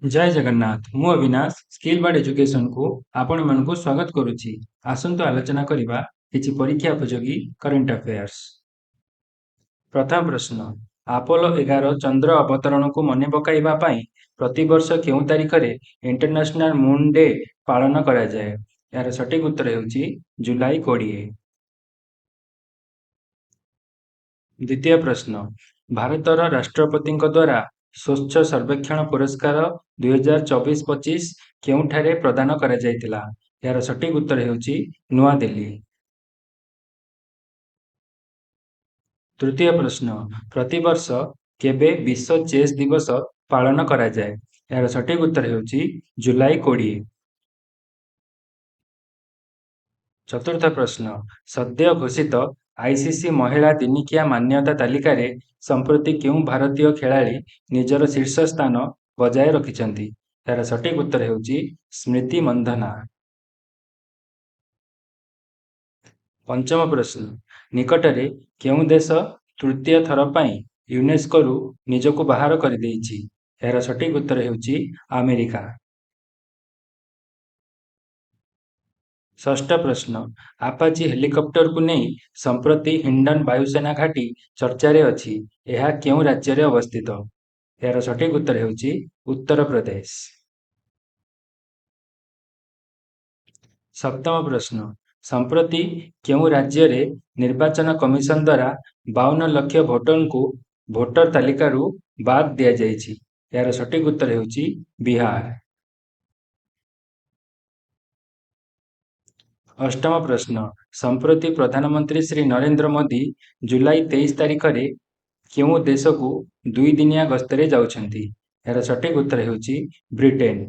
जय जगन्नाथ मु Avinash skill board education को आपण मानक स्वागत करुच्ची। आसंतु आलोचना करबा किछि परीक्षा उपयोगी करंट अफेयर्स। प्रथम प्रश्न अपोलो 11 चंद्र अवतरण को मन पकाइबा पई प्रतिवर्ष केउ तारिख रे इंटरनेशनल मून डे पालन करा जाय। यार सटीक उत्तर हेउची जुलाई 20। द्वितीय प्रश्न भारतर राष्ट्रपति द्वारा स्वच्छ सर्वेक्षण पुरस्कार 2024-25 केउठारे प्रदान करा जायतिला। यार सटीक उत्तर हेउची नुआ दिल्ली। तृतीय प्रश्न प्रतिवर्ष केबे विश्व चेस दिवस पालन करा जाय। यार सटीक उत्तर हेउची जुलाई 20। चतुर्थ प्रश्न सद्य घोषित आईसीसी महिला दिनिकिया मान्यता तालिका रे संप्रति केउ भारतीय खेलाड़ी निजर शीर्ष स्थान बजाय रखिछंती। यार सटीक उत्तर हेउची स्मृति मंधना। पंचम प्रश्न निकटरे केउ देश तृतीय थर पई यूनेस्को रु निजको बाहर करदेइछि। यार सटीक उत्तर हेउची अमेरिका। षष्ठ प्रश्न आपाची हेलिकॉप्टर को नहीं संप्रति हिंडन वायुसेना घाटी चर्चा रे अछि। यह केउ राज्य रे अवस्थित। यार सटीक उत्तर हेउची उत्तर प्रदेश। सप्तम प्रश्न संप्रति केउ राज्य रे निर्वाचन कमिशन द्वारा 52 लक्ष भोटर को भोटर तालिका रु बाद दिया जाइछि। यार सटीक उत्तर हेउची बिहार। अष्टम प्रश्न संप्रति प्रधानमंत्री श्री नरेंद्र मोदी जुलाई 23 तारिख रे केउ देश को 2 दिनिया गस्तरे जाउछंती। यार सटीक उत्तर हेउची ब्रिटेन।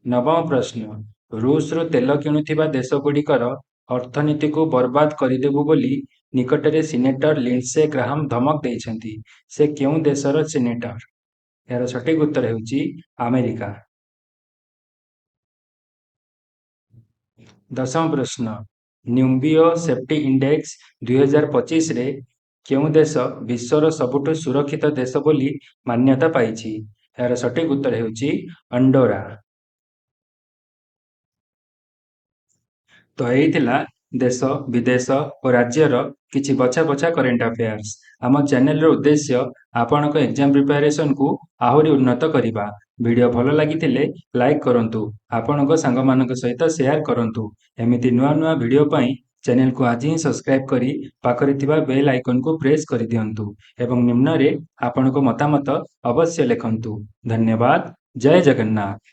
नवम प्रश्न रूस रु तेल किणुथिबा देशगुड़िकर अर्थनीति को बर्बाद करदेबु बोली निकटरे सिनेटर लिंडसे ग्राहाम धमक देइछंती। से केउ देशर सिनेटर। यार सटीक उत्तर हेउची अमेरिका। दशम प्रश्न न्यूबियो सेफ्टी इंडेक्स 2025 रे केउ देश विश्वर सबुठु सुरक्षित देश बोली मान्यता पाइछि। यार सटीक उत्तर हेउची अंडोरा। तो यही देश विदेश और राज्यर किछि बछा बछा करेन्ट अफेयर्स। आम चैनल उद्देश्य आपणक एग्जाम प्रिपरेशन को आहुरी उन्नत करिबा। वीडियो भल लागिथिले लाइक करंतु आपणक सांगमानक सहित शेयर करंतु। एमिति नुआ नुआ वीडियो पई चैनल को आज ही सब्सक्राइब करी पाखरे थिबा बेल आइकन को प्रेस कर दियंतु एवं निम्न रे आपणक मतामत अवश्य लेखंतु। धन्यवाद। जय जगन्नाथ।